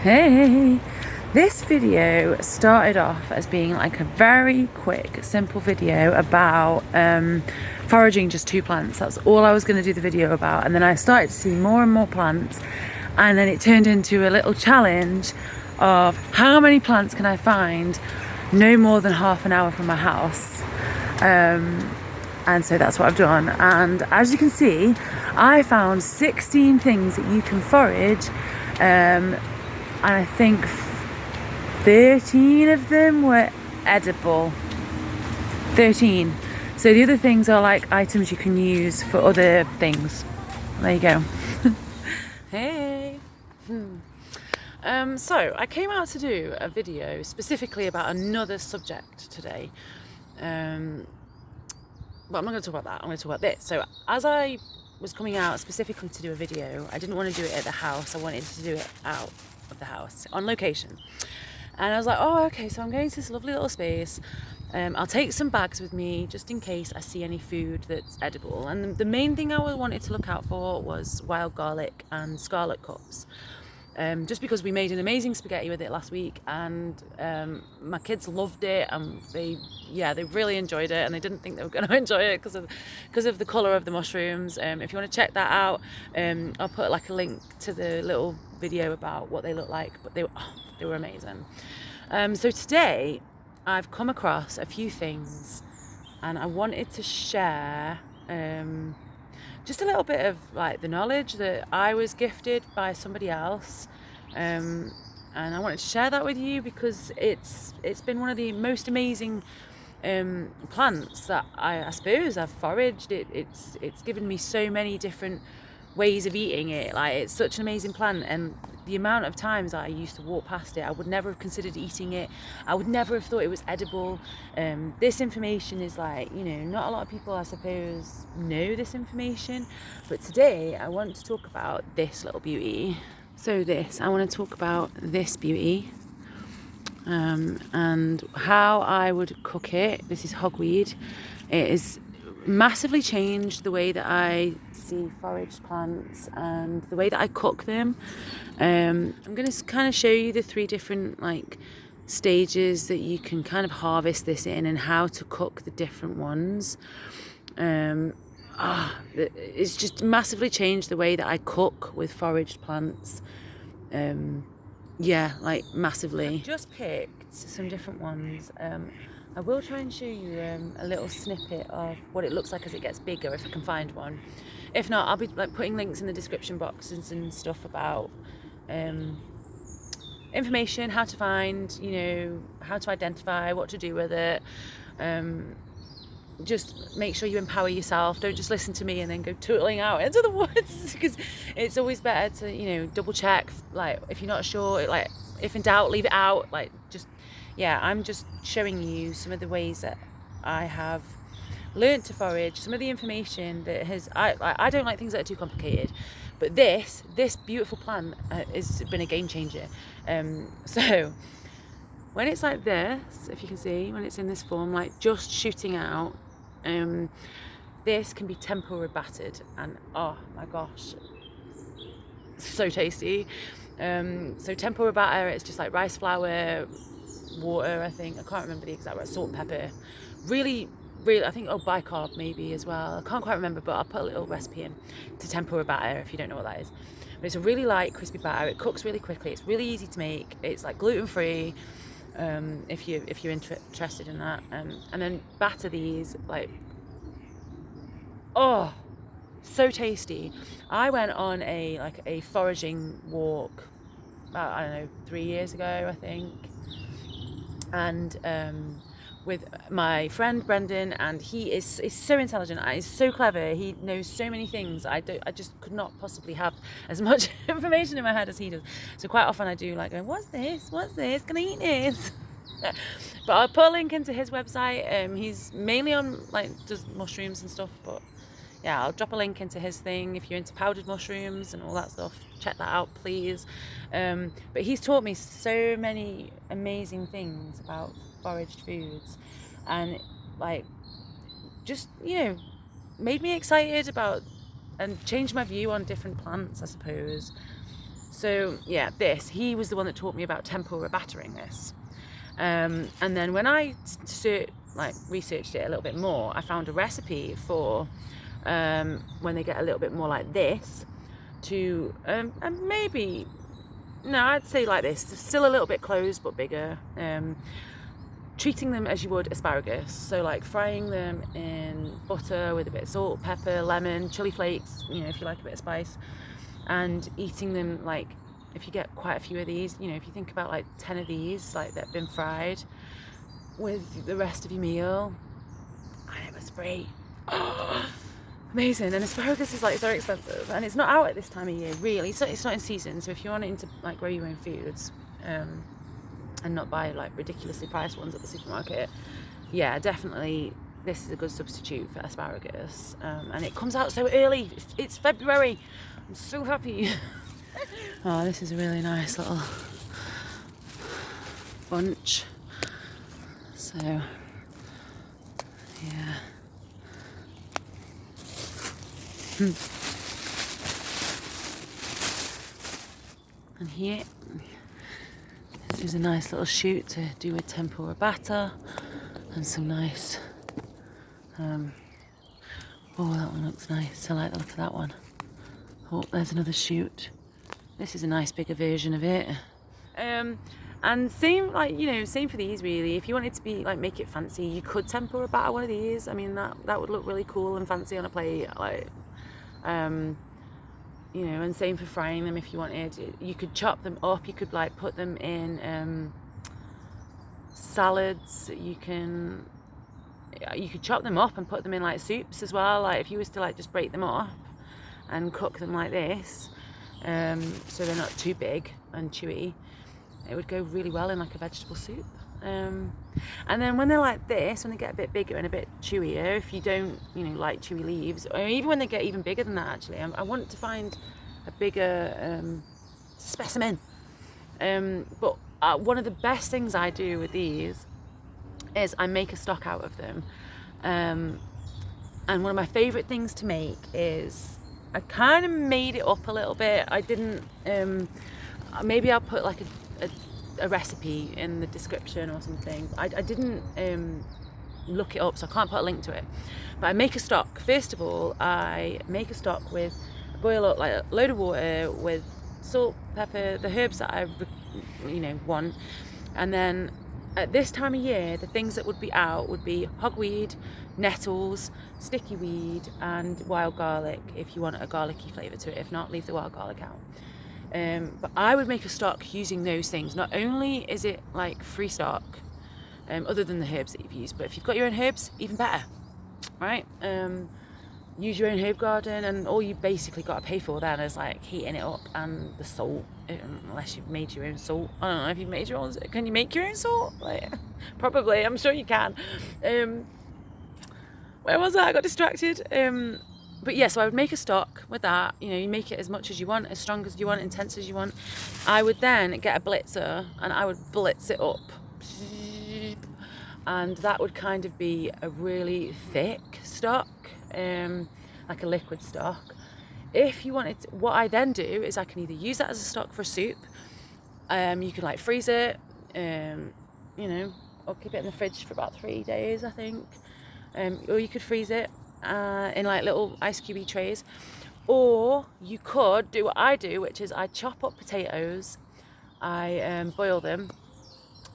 Hey, this video started off as being like a very quick, simple video about foraging just 2 plants. That's all I was going to do the video about, and then I started to see more and more plants, and then it turned into a little challenge of how many plants can I find no more than half an hour from my house. And so that's what I've done, and as you can see, I found 16 things that you can forage, and I think 13 of them were edible. 13. So the other things are like items you can use for other things. There you go. Hey. So I came out to do a video specifically about another subject today. But I'm not going to talk about that. I'm going to talk about this. So as I was coming out specifically to do a video, I didn't want to do it at the house. I wanted to do it out of the house on location. And I was like, oh, okay, so I'm going to this lovely little space. I'll take some bags with me just in case I see any food that's edible. And the main thing I wanted to look out for was wild garlic and scarlett cups. Just because we made an amazing spaghetti with it last week, and my kids loved it, and they really enjoyed it, and they didn't think they were going to enjoy it because of the colour of the mushrooms. If you want to check that out, I'll put like a link to the little video about what they look like, but they were amazing. So today I've come across a few things, and I wanted to share just a little bit of like the knowledge that I was gifted by somebody else, and I wanted to share that with you because it's been one of the most amazing plants that I suppose I've foraged. It's given me so many different ways of eating it. Like, it's such an amazing plant, and the amount of times that I used to walk past it, I would never have considered eating it. I would never have thought it was edible. This information is like, not a lot of people, I suppose, know this information. But today I want to talk about this little beauty. So I want to talk about this beauty, and how I would cook it. This is hogweed. It has massively changed the way that I see foraged plants and the way that I cook them. I'm going to kind of show you the 3 different stages that you can kind of harvest this in, and how to cook the different ones. It's just massively changed the way that I cook with foraged plants. Massively. I've just picked some different ones. I will try and show you a little snippet of what it looks like as it gets bigger, if I can find one. If not, I'll be putting links in the description boxes and stuff about information, how to find, how to identify, what to do with it. Just make sure you empower yourself. Don't just listen to me and then go tootling out into the woods, because it's always better to, double check. Like, if you're not sure, if in doubt, leave it out. I'm just showing you some of the ways that I have learnt to forage, some of the information that I don't like things that are too complicated, but this beautiful plant has been a game changer. So when it's like this, if you can see, when it's in this form, just shooting out, this can be tempura battered, and oh my gosh, so tasty. So tempura batter, it's just like rice flour, water, I can't remember the exact word, salt and pepper, really, I think bicarb maybe as well, I can't quite remember, but I'll put a little recipe in to tempura batter if you don't know what that is. But it's a really light, crispy batter. It cooks really quickly. It's really easy to make. It's gluten-free, if you're interested in that, and then batter these so tasty. I went on a foraging walk about, I don't know, 3 years ago, I think, and with my friend Brendan, and he is so intelligent, he's so clever, he knows so many things. I just could not possibly have as much information in my head as he does. So quite often I do going, what's this, can I eat this? But I'll put a link into his website. He's mainly on just mushrooms and stuff, but yeah, I'll drop a link into his thing. If you're into powdered mushrooms and all that stuff, check that out, please. But he's taught me so many amazing things about foraged foods, and just made me excited about and changed my view on different plants, I suppose. So yeah, he was the one that taught me about tempura battering this. And then when I researched it a little bit more, I found a recipe for when they get a little bit more like this to, and maybe, no, I'd say like this, still a little bit closed but bigger, treating them as you would asparagus. So like frying them in butter with a bit of salt, pepper, lemon, chili flakes, if you like a bit of spice, and eating them like, if you get quite a few of these, if you think about like 10 of these, like that have been fried with the rest of your meal, and it was free. Amazing. And asparagus is like so expensive, and it's not out at this time of year really, so it's not in season. So if you're wanting to like grow your own foods and not buy like ridiculously priced ones at the supermarket, yeah, definitely this is a good substitute for asparagus. And it comes out so early. It's February. I'm so happy. Oh, this is a really nice little bunch. So yeah. And here, this is a nice little shoot to do with tempura batter and some nice, oh, that one looks nice. I like the look of that one. Oh, there's another shoot. This is a nice bigger version of it. And same for these really. If you wanted to be like, make it fancy, you could tempura batter one of these. I mean, that would look really cool and fancy on a plate, like, and same for frying them if you wanted. You could chop them up, you could like put them in salads. You could chop them up and put them in like soups as well, like if you was to like just break them up and cook them like this, so they're not too big and chewy, it would go really well in like a vegetable soup. And then when they're like this, when they get a bit bigger and a bit chewier, if you don't like chewy leaves, or even when they get even bigger than that, actually I want to find a bigger specimen. But one of the best things I do with these is I make a stock out of them. And one of my favorite things to make is, I kind of made it up a little bit. I didn't, maybe I'll put like a recipe in the description or something. I didn't look it up, so I can't put a link to it. But I make a stock. First of all, I make a stock with, boil up like a load of water with salt, pepper, the herbs that I want. And then at this time of year, the things that would be out would be hogweed, nettles, sticky weed, and wild garlic if you want a garlicky flavour to it. If not, leave the wild garlic out. But I would make a stock using those things. Not only is it like free stock, other than the herbs that you've used, but if you've got your own herbs, even better, right? Use your own herb garden, and all you basically got to pay for then is like heating it up and the salt, unless you've made your own salt. I don't know if you've made your own. Can you make your own salt? Like, probably, I'm sure you can. Where was I? I got distracted. But yeah, so I would make a stock with that. You make it as much as you want, as strong as you want, intense as you want. I would then get a blitzer and I would blitz it up. And that would kind of be a really thick stock, like a liquid stock. If you wanted to, what I then do is I can either use that as a stock for soup. You can like freeze it, or keep it in the fridge for about 3 days, I think. Or you could freeze it in like little ice cubey trays, or you could do what I do, which is I chop up potatoes, I boil them,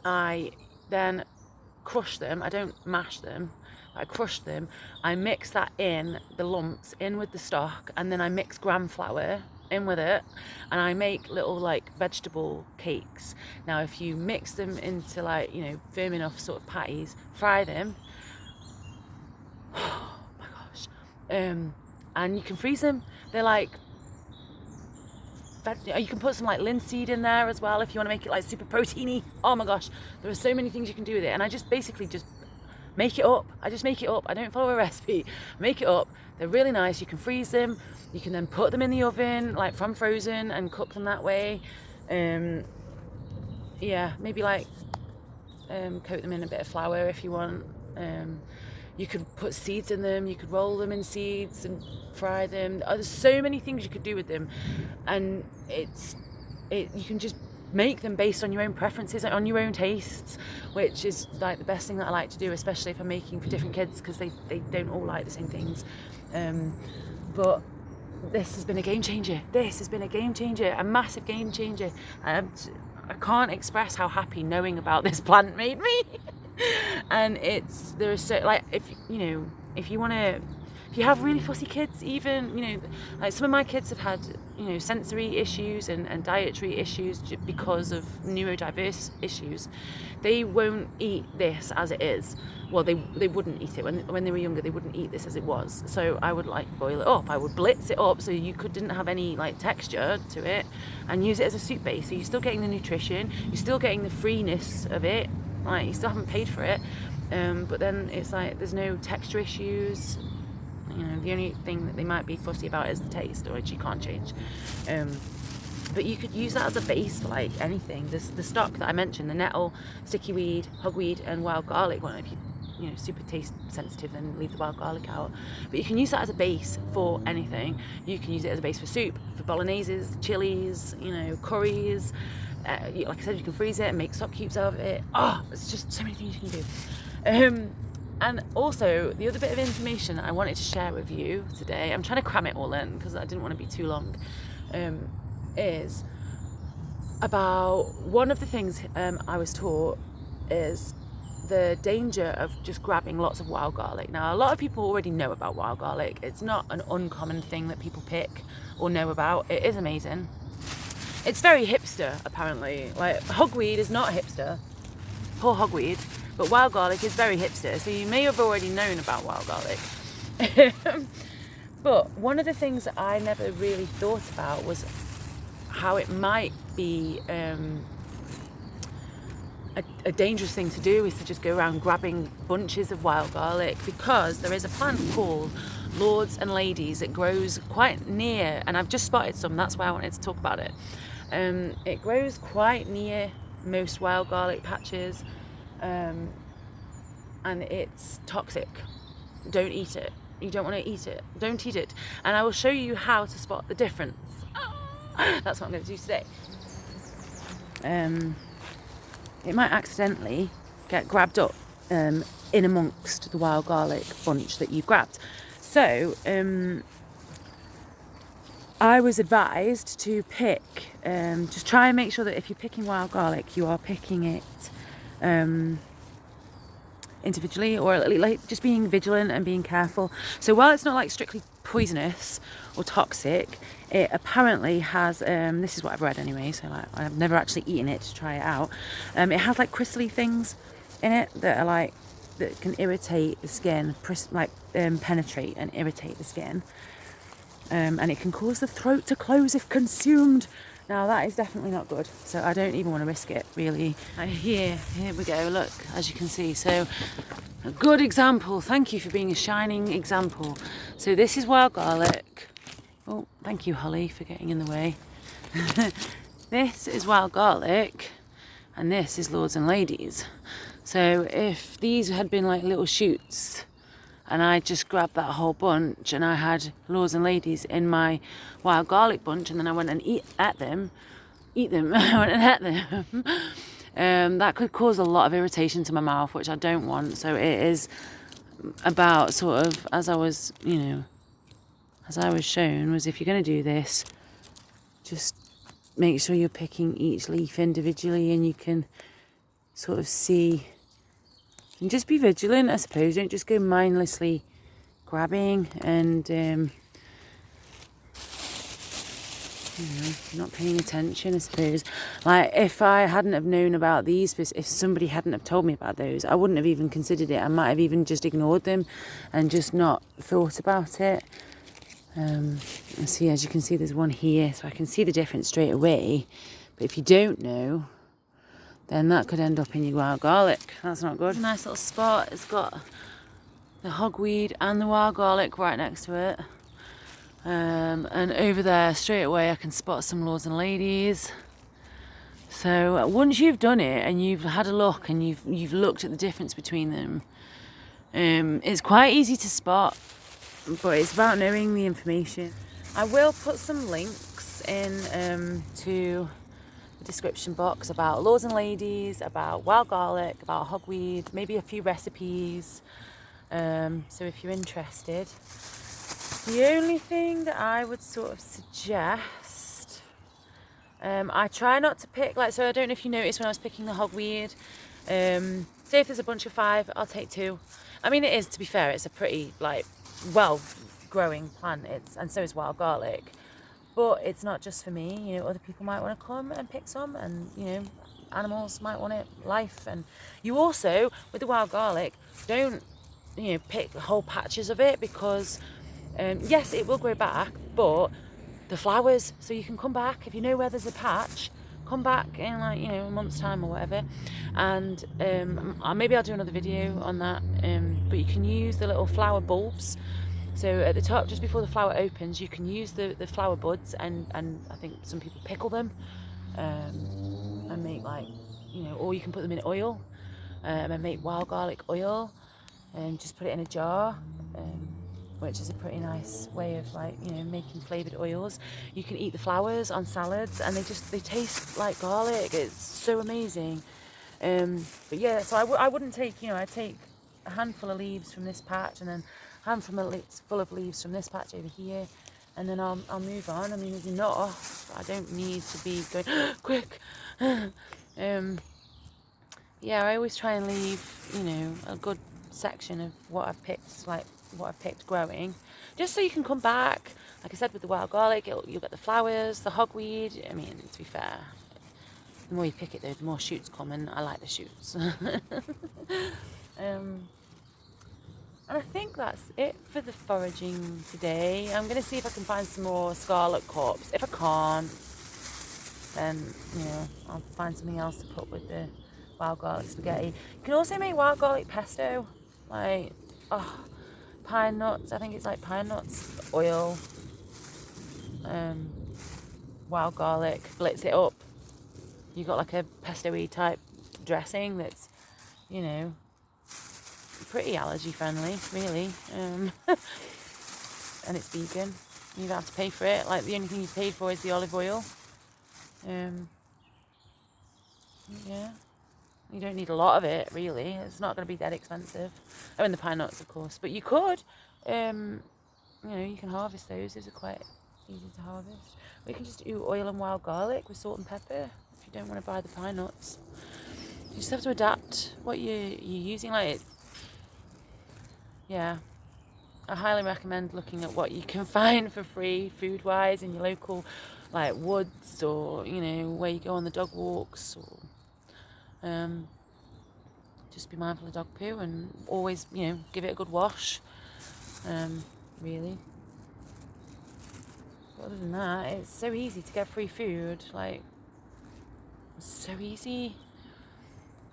I then crush them. I don't mash them, I crush them. I mix that in, the lumps in with the stock, and then I mix gram flour in with it, and I make little like vegetable cakes. Now if you mix them into like firm enough sort of patties, fry them, oh my gosh, and you can freeze them. They're like, you can put some like linseed in there as well if you want to make it like super proteiny. Oh my gosh, there are so many things you can do with it, and I just basically just make it up. I just make it up. I don't follow a recipe. Make it up. They're really nice. You can freeze them. You can then put them in the oven like from frozen and cook them that way. Yeah, maybe like coat them in a bit of flour if you want. You could put seeds in them, you could roll them in seeds and fry them. There's so many things you could do with them, and it's you can just make them based on your own preferences, on your own tastes, which is like the best thing that I like to do, especially if I'm making for different kids, because they don't all like the same things. But this has been a game changer. A massive game changer. I can't express how happy knowing about this plant made me. And if you have really fussy kids, even, like some of my kids have had, sensory issues and dietary issues because of neurodiverse issues. They won't eat this as it is. Well, they wouldn't eat it when they were younger. They wouldn't eat this as it was. So I would boil it up. I would blitz it up so you didn't have any texture to it, and use it as a soup base. So you're still getting the nutrition. You're still getting the freeness of it. You still haven't paid for it, but then it's there's no texture issues. The only thing that they might be fussy about is the taste, which you can't change. But you could use that as a base for anything. There's the stock that I mentioned, the nettle, sticky weed, hogweed, and wild garlic. Well, if you super taste sensitive, then leave the wild garlic out. But you can use that as a base for anything. You can use it as a base for soup, for bologneses, chilies, curries. Like I said, you can freeze it and make stock cubes out of it. It's just so many things you can do. And also, the other bit of information I wanted to share with you today, I'm trying to cram it all in because I didn't want to be too long, is about one of the things I was taught is the danger of just grabbing lots of wild garlic. Now, a lot of people already know about wild garlic. It's not an uncommon thing that people pick or know about. It is amazing. It's very hipster, apparently. Hogweed is not hipster. Poor hogweed. But wild garlic is very hipster, so you may have already known about wild garlic. But one of the things that I never really thought about was how it might be a dangerous thing to do, is to just go around grabbing bunches of wild garlic, because there is a plant called Lords and Ladies that grows quite near, and I've just spotted some, that's why I wanted to talk about it. It grows quite near most wild garlic patches. And it's toxic. Don't eat it. You don't want to eat it. Don't eat it. And I will show you how to spot the difference. That's what I'm going to do today. It might accidentally get grabbed up in amongst the wild garlic bunch that you've grabbed. So I was advised to pick, just try and make sure that if you're picking wild garlic, you are picking it individually, or just being vigilant and being careful. So while it's not strictly poisonous or toxic, it apparently has, this is what I've read anyway, so I've never actually eaten it to try it out. It has crystally things in it that are that can irritate the skin, penetrate and irritate the skin. And it can cause the throat to close if consumed. Now that is definitely not good, so I don't even want to risk it, really. Here we go, look, as you can see. So, a good example. Thank you for being a shining example. So this is wild garlic. Oh, thank you, Holly, for getting in the way. This is wild garlic, and this is Lords and Ladies. So if these had been little shoots, and I just grabbed that whole bunch, and I had Lords and Ladies in my wild garlic bunch, and then I went and ate them, I went and ate them, that could cause a lot of irritation to my mouth, which I don't want. So it is about sort of, as I was shown, was if you're going to do this, just make sure you're picking each leaf individually, and you can sort of see. And just be vigilant, I suppose. Don't just go mindlessly grabbing and not paying attention, I suppose. If I hadn't have known about these, if somebody hadn't have told me about those, I wouldn't have even considered it. I might have even just ignored them and just not thought about it. See, as you can see, there's one here, so I can see the difference straight away. But if you don't know, then that could end up in your wild garlic. That's not good. Nice little spot. It's got the hogweed and the wild garlic right next to it. And over there, straight away, I can spot some Lords and Ladies. So once you've done it and you've had a look and you've looked at the difference between them, it's quite easy to spot, but it's about knowing the information. I will put some links in to the description box about lords and ladies, about wild garlic, about hogweed, maybe a few recipes. So if you're interested, the only thing that I would sort of suggest, I try not to pick, like, so I don't know if you noticed when I was picking the hogweed, say if there's a bunch of 5, I'll take 2. I mean, it is, to be fair, it's a pretty, like, well growing plant, and so is wild garlic, but it's not just for me. You know, other people might want to come and pick some, and, you know, animals might want it, life. And you also, with the wild garlic, don't, you know, pick whole patches of it, because yes, it will grow back, but the flowers, so you can come back if you know where there's a patch, come back in, like, you know, a month's time or whatever, and maybe I'll do another video on that, but you can use the little flower bulbs. So at the top, just before the flower opens, you can use the flower buds, and I think some people pickle them and make, like, you know, or you can put them in oil and make wild garlic oil, and just put it in a jar, which is a pretty nice way of, like, you know, making flavoured oils. You can eat the flowers on salads, and they taste like garlic. It's so amazing. But yeah, so I wouldn't take, you know, I'd take a handful of leaves from this patch, and then a handful of leaves from this patch over here, and then I'll move on. I mean, there's enough. I don't need to be going quick. Yeah, I always try and leave, you know, a good section of what I've picked, like what I've picked growing, just so you can come back. Like I said, with the wild garlic, you'll get the flowers, the hogweed. I mean, to be fair, the more you pick it, though, the more shoots come, and I like the shoots. And I think that's it for the foraging today. I'm going to see if I can find some more scarlet crops. If I can't, then, you know, I'll find something else to put with the wild garlic spaghetti. You can also make wild garlic pesto, like, pine nuts. I think it's like pine nuts, oil, wild garlic, blitz it up. You got like a pesto-y type dressing that's, you know, pretty allergy friendly, really, and it's vegan. You don't have to pay for it. Like, the only thing you paid for is the olive oil. Yeah, you don't need a lot of it, really. It's not going to be that expensive. I mean, the pine nuts, of course, but you could, you know, you can harvest those. Those are quite easy to harvest. Or you can just do oil and wild garlic with salt and pepper if you don't want to buy the pine nuts. You just have to adapt what you're using. Like, yeah, I highly recommend looking at what you can find for free food-wise in your local, like, woods, or, you know, where you go on the dog walks, or just be mindful of dog poo, and always, you know, give it a good wash, really. But other than that, it's so easy to get free food, like, it's so easy.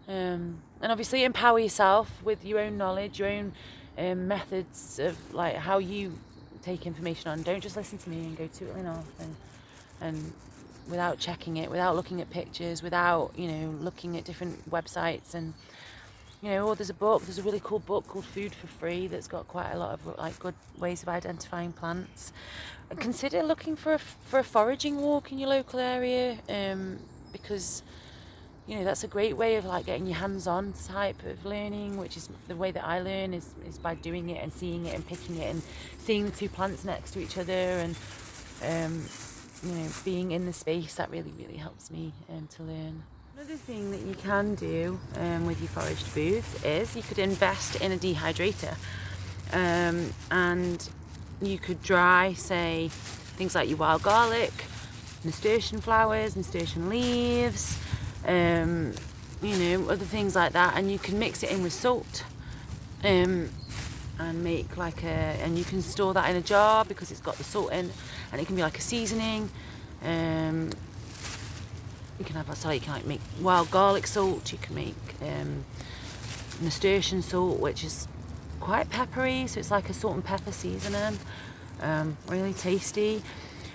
And obviously empower yourself with your own knowledge, your own methods of, like, how you take information on. Don't just listen to me and go tootling off and without checking it, without looking at pictures, without, you know, looking at different websites. And, you know, or there's a really cool book called Food for Free that's got quite a lot of, like, good ways of identifying plants. And consider looking for a foraging walk in your local area, because, you know, that's a great way of, like, getting your hands-on type of learning, which is the way that I learn, is by doing it and seeing it and picking it and seeing the two plants next to each other, and you know, being in the space. That really, really helps me to learn. Another thing that you can do with your foraged foods is you could invest in a dehydrator, and you could dry, say, things like your wild garlic, nasturtium flowers, nasturtium leaves, you know, other things like that, and you can mix it in with salt, and make like and you can store that in a jar because it's got the salt in, and it can be like a seasoning. You can have, so you can, like, make wild garlic salt. You can make nasturtium salt, which is quite peppery, so it's like a salt and pepper seasoning. Really tasty.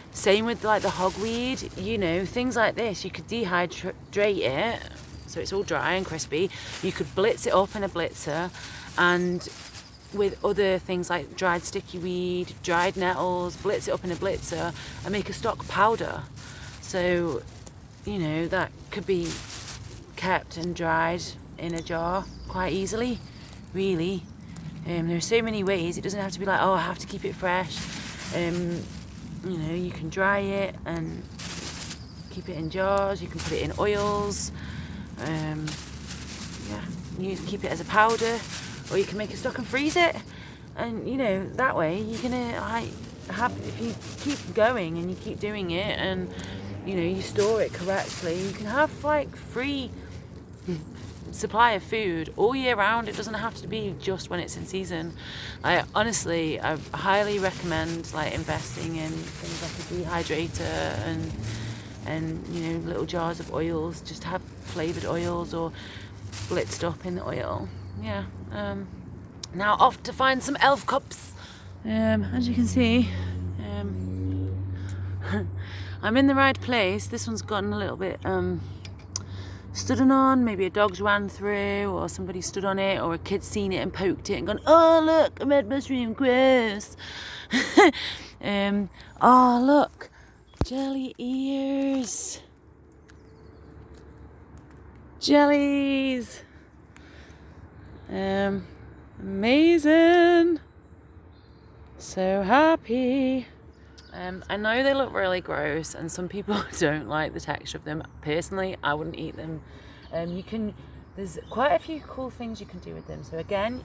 Same with, like, the hogweed, you know, things like this. You could dehydrate it so it's all dry and crispy. You could blitz it up in a blitzer, and with other things like dried sticky weed, dried nettles, blitz it up in a blitzer and make a stock powder. So you know, that could be kept and dried in a jar quite easily, really. There are so many ways. It doesn't have to be like, oh, I have to keep it fresh. You know, you can dry it and keep it in jars. You can put it in oils. Yeah, you can keep it as a powder, or you can make a stock and freeze it. And you know, that way you're gonna have, if you keep going and you keep doing it, and you know, you store it correctly, you can have like free supply of food all year round. It doesn't have to be just when it's in season. I highly recommend like investing in things like a dehydrator and you know, little jars of oils. Just have flavoured oils or blitzed up in the oil. Yeah. Now off to find some elf cups. As you can see, I'm in the right place. This one's gotten a little bit stood on. Maybe a dog's ran through, or somebody stood on it, or a kid's seen it and poked it and gone, oh look, a red mushroom, gross. Oh look, jelly ears, jellies. Amazing. So happy. I know they look really gross and some people don't like the texture of them. Personally, I wouldn't eat them. There's quite a few cool things you can do with them. So again,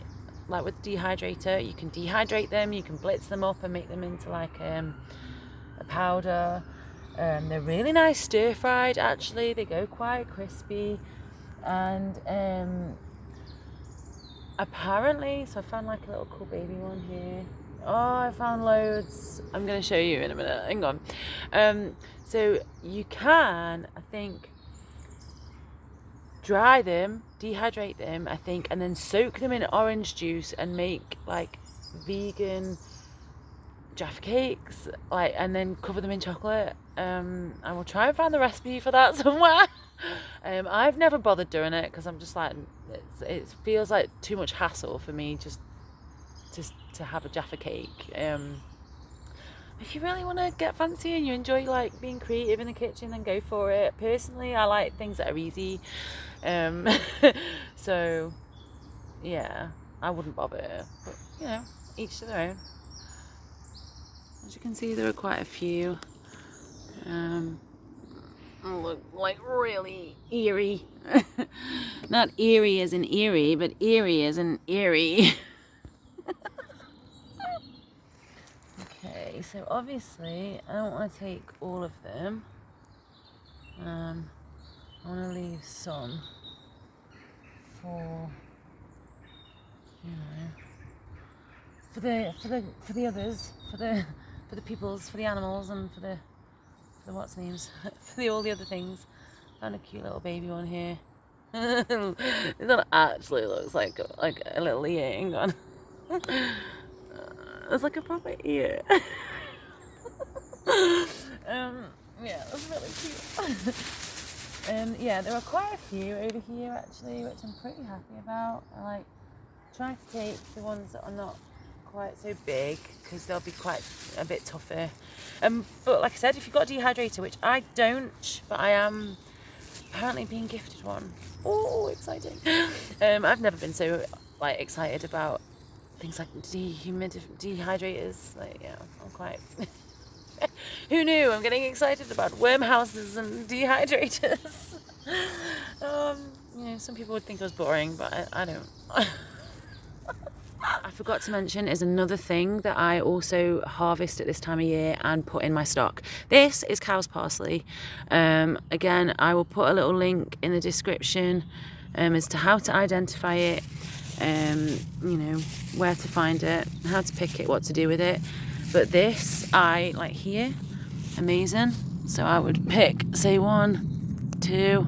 like with the dehydrator, you can dehydrate them, you can blitz them up and make them into like a powder. They're really nice stir fried actually. They go quite crispy. And apparently, so I found like a little cool baby one here. Oh, I found loads. I'm going to show you in a minute. Hang on. So you can, I think, dry them, dehydrate them, I think, and then soak them in orange juice and make like vegan Jaffa cakes, like, and then cover them in chocolate. I will try and find the recipe for that somewhere. I've never bothered doing it because I'm just like, it feels like too much hassle for me just to have a Jaffa cake. If you really want to get fancy and you enjoy like being creative in the kitchen, then go for it. Personally, I like things that are easy. So yeah, I wouldn't bother, but you know, each to their own. As you can see, there are quite a few. Look like really eerie. Not eerie as in eerie, but eerie as in eerie. Okay, so obviously I don't want to take all of them. I want to leave some for, you know, for the others, for the peoples, for the animals, and for the what's names, for all the other things. Found a cute little baby one here. This one actually looks like a little ear. Hang on. It's like a proper ear. Yeah, that's really cute. Yeah, there are quite a few over here actually, which I'm pretty happy about. I like trying to take the ones that are not quite so big because they'll be quite a bit tougher. But like I said, if you've got a dehydrator, which I don't, but I am apparently being gifted one. Oh, exciting! I've never been so like excited about things like dehydrators. Like, yeah, I'm quite. Who knew? I'm getting excited about worm houses and dehydrators. You know, some people would think I was boring, but I don't. I forgot to mention is another thing that I also harvest at this time of year and put in my stock. This is cow's parsley. Again, I will put a little link in the description as to how to identify it, you know, where to find it, how to pick it, what to do with it. But this, I like here, amazing. So I would pick, say 1, 2,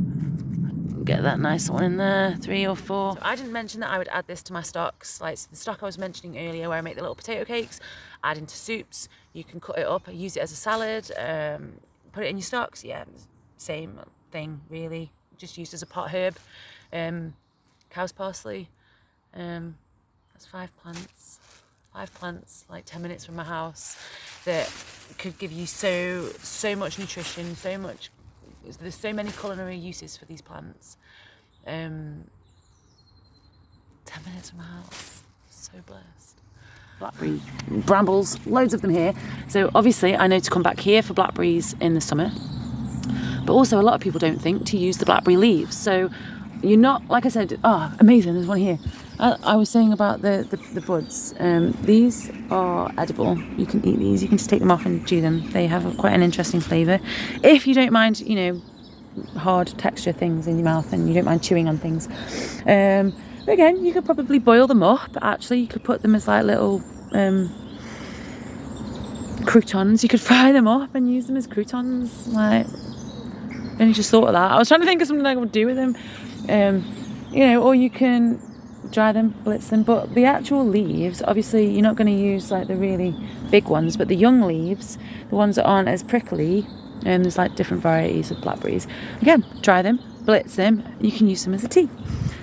get that nice one in there, 3 or 4. So I didn't mention that I would add this to my stocks, like the stock I was mentioning earlier where I make the little potato cakes, add into soups. You can cut it up, use it as a salad, put it in your stocks. Yeah, same thing really, just used as a pot herb. Cow's parsley, that's 5 plants. 5 plants, like 10 minutes from my house, that could give you so much nutrition, so much there's so many culinary uses for these plants. 10 minutes from my house, so blessed. Blackberry brambles, loads of them here. So obviously I know to come back here for blackberries in the summer, but also a lot of people don't think to use the blackberry leaves. So you're not, like I said, oh, amazing, there's one here. I was saying about the buds. These are edible. You can eat these, you can just take them off and chew them. They have quite an interesting flavour. If you don't mind, you know, hard texture things in your mouth and you don't mind chewing on things. But again, you could probably boil them up. Actually, you could put them as like little croutons. You could fry them up and use them as croutons. Like, I only just thought of that. I was trying to think of something I would do with them. You know, or you can dry them, blitz them. But the actual leaves, obviously, you're not going to use like the really big ones. But the young leaves, the ones that aren't as prickly, and there's like different varieties of blackberries. Again, dry them, blitz them. You can use them as a tea.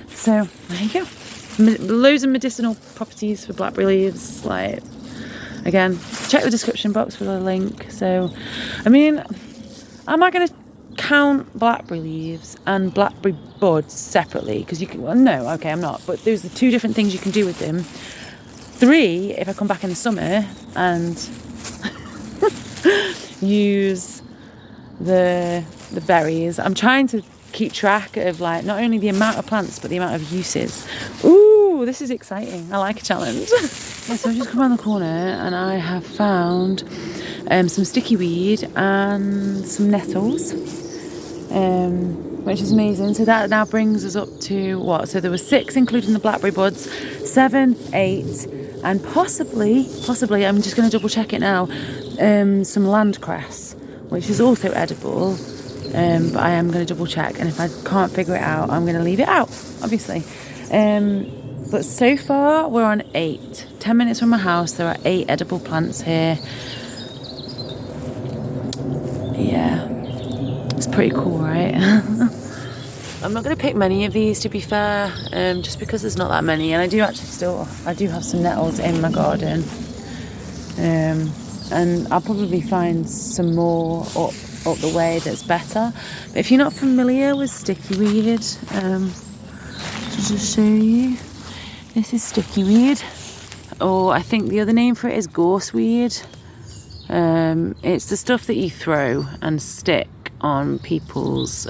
So there you go. Loads of medicinal properties for blackberry leaves. Like, again, check the description box for the link. So, I mean, am I going to count blackberry leaves and blackberry buds separately? Because you can, well, no, okay, I'm not. But there's the two different things you can do with them. 3, if I come back in the summer and use the berries. I'm trying to keep track of like not only the amount of plants but the amount of uses. Ooh, this is exciting. I like a challenge. Yeah, so I've just come around the corner and I have found some sticky weed and some nettles, which is amazing. So that now brings us up to what? So there were 6 including the blackberry buds, 7, 8, and possibly I'm just going to double check it now, some landcress, which is also edible. But I am going to double check, and if I can't figure it out, I'm going to leave it out, obviously. But so far, we're on 8. 10 minutes from my house, there are 8 edible plants here. Yeah, it's pretty cool, right? I'm not going to pick many of these, to be fair, just because there's not that many, and I do have some nettles in my garden. And I'll probably find some more up the way that's better. But if you're not familiar with sticky weed, to just show you, this is sticky weed, or I think the other name for it is gorseweed. It's the stuff that you throw and stick on people's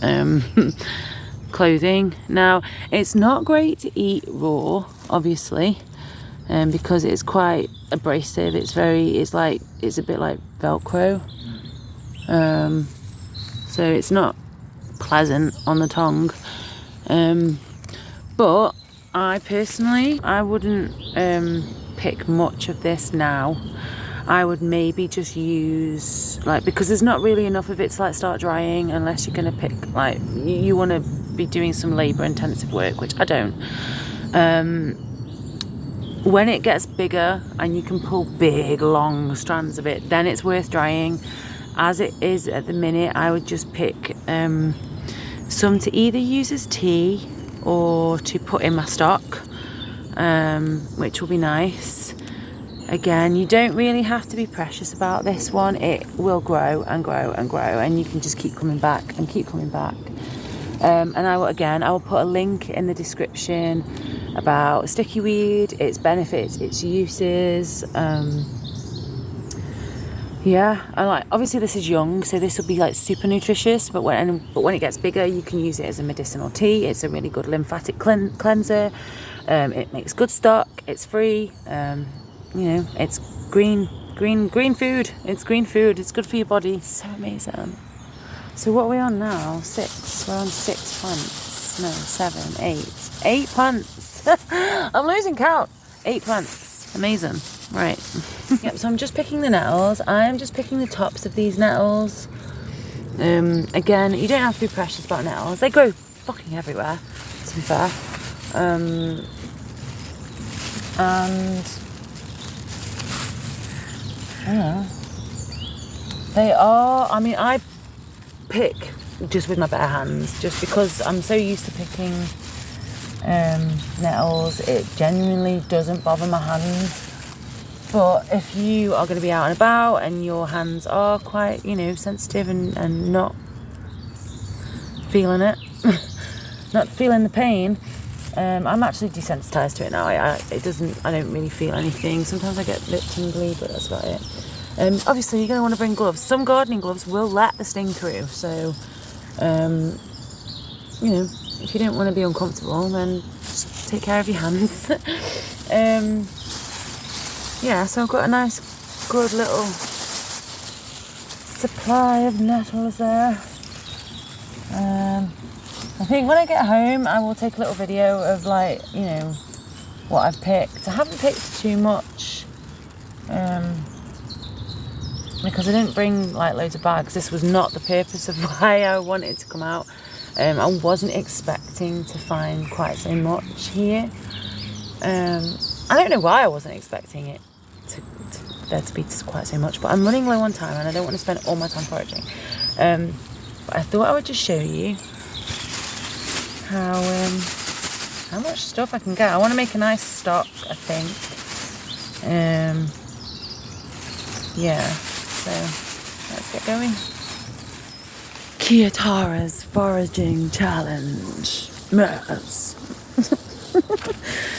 clothing. Now, it's not great to eat raw, obviously, because it's quite abrasive. It's a bit like Velcro. So it's not pleasant on the tongue. But I wouldn't pick much of this now. I would maybe just use, like, because there's not really enough of it to like start drying unless you're going to pick, like, you want to be doing some labour intensive work, which I don't. When it gets bigger and you can pull big long strands of it, then it's worth drying. As it is at the minute, I would just pick some to either use as tea or to put in my stock, which will be nice. Again, you don't really have to be precious about this one. It will grow and grow and grow, and you can just keep coming back and keep coming back. And I will put a link in the description about sticky weed, its benefits, its uses. Yeah, and like obviously this is young, so this will be like super nutritious. But when it gets bigger, you can use it as a medicinal tea. It's a really good lymphatic cleanser. It makes good stock. It's free. It's green food. It's green food. It's good for your body. So amazing. So what are we on now? 6. We're on 6 plants. No, 7, 8. 8 plants. I'm losing count. 8 plants. Amazing. Right. Yep, so I'm just picking the nettles. I am just picking the tops of these nettles. Again, you don't have to be precious about nettles. They grow fucking everywhere, to be fair. And I don't know. They are, I mean, I pick just with my bare hands, just because I'm so used to picking nettles. It genuinely doesn't bother my hands. But if you are going to be out and about and your hands are quite, sensitive and not feeling it, not feeling the pain. I'm actually desensitized to it now. I don't really feel anything. Sometimes I get a bit tingly, but that's about it. Obviously you're going to want to bring gloves. Some gardening gloves will let the sting through, so you know, if you don't want to be uncomfortable, then just take care of your hands. Yeah, so I've got a nice good little supply of nettles there. I think when I get home I will take a little video of, like, you know, what I've picked. I haven't picked too much because I didn't bring like loads of bags. This was not the purpose of why I wanted to come out. I wasn't expecting to find quite so much here. I don't know why I wasn't expecting it there to be quite so much, but I'm running low on time and I don't want to spend all my time foraging. But I thought I would just show you how much stuff I can get. I want to make a nice stock, I think. Yeah, so let's get going. Kiyotara's foraging challenge. Yes.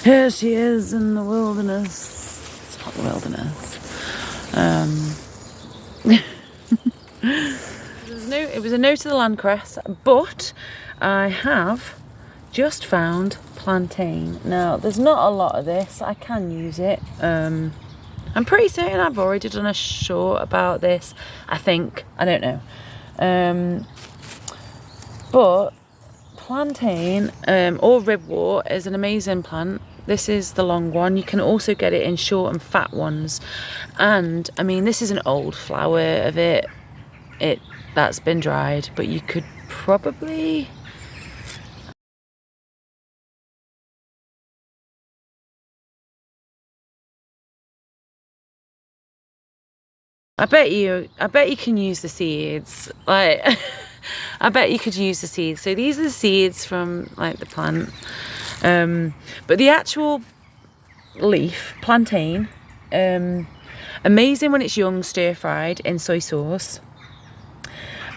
Here she is in the wilderness. It's not the wilderness. It was a no to the landcress, but I have just found plantain. Now, there's not a lot of this. I can use it. I'm pretty certain I've already done a short about this, I think. I don't know. But plantain or ribwort is an amazing plant. This is the long one. You can also get it in short and fat ones. And I mean, this is an old flower of it that's been dried, but you could probably I bet you can use the seeds. Like I bet you could use the seeds. So these are the seeds from like the plant. But the actual leaf, plantain, amazing when it's young, stir fried in soy sauce.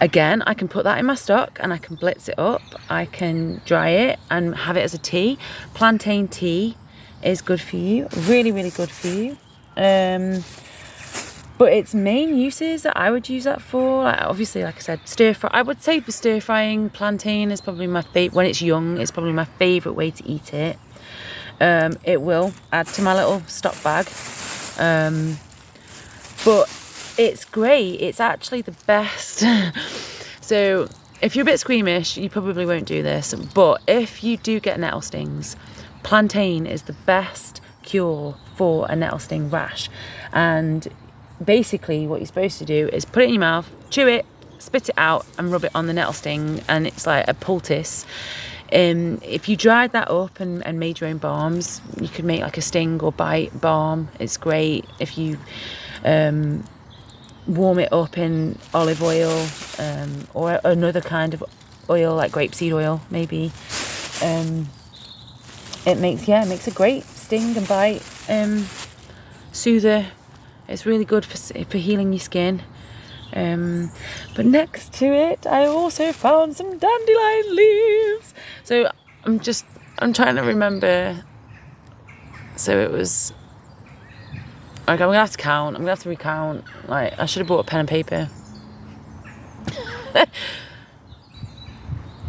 Again, I can put that in my stock and I can blitz it up. I can dry it and have it as a tea. Plantain tea is good for you, really, really good for you. But its main uses that I would use that for, like, obviously, like I said, stir fry. I would say for stir frying, plantain is probably my favorite. When it's young, it's probably my favorite way to eat it. It will add to my little stock bag. But it's great. It's actually the best. So if you're a bit squeamish, you probably won't do this. But if you do get nettle stings, plantain is the best cure for a nettle sting rash. And basically what you're supposed to do is put it in your mouth, chew it, spit it out and rub it on the nettle sting, and it's like a poultice. If you dried that up and made your own balms, you could make like a sting or bite balm. It's great. If you warm it up in olive oil or another kind of oil like grapeseed oil maybe, it makes a great sting and bite soother. It's really good for healing your skin. But next to it, I also found some dandelion leaves. So I'm trying to remember. So it was, okay, I'm gonna have to count. I'm gonna have to recount. Like, I should have brought a pen and paper.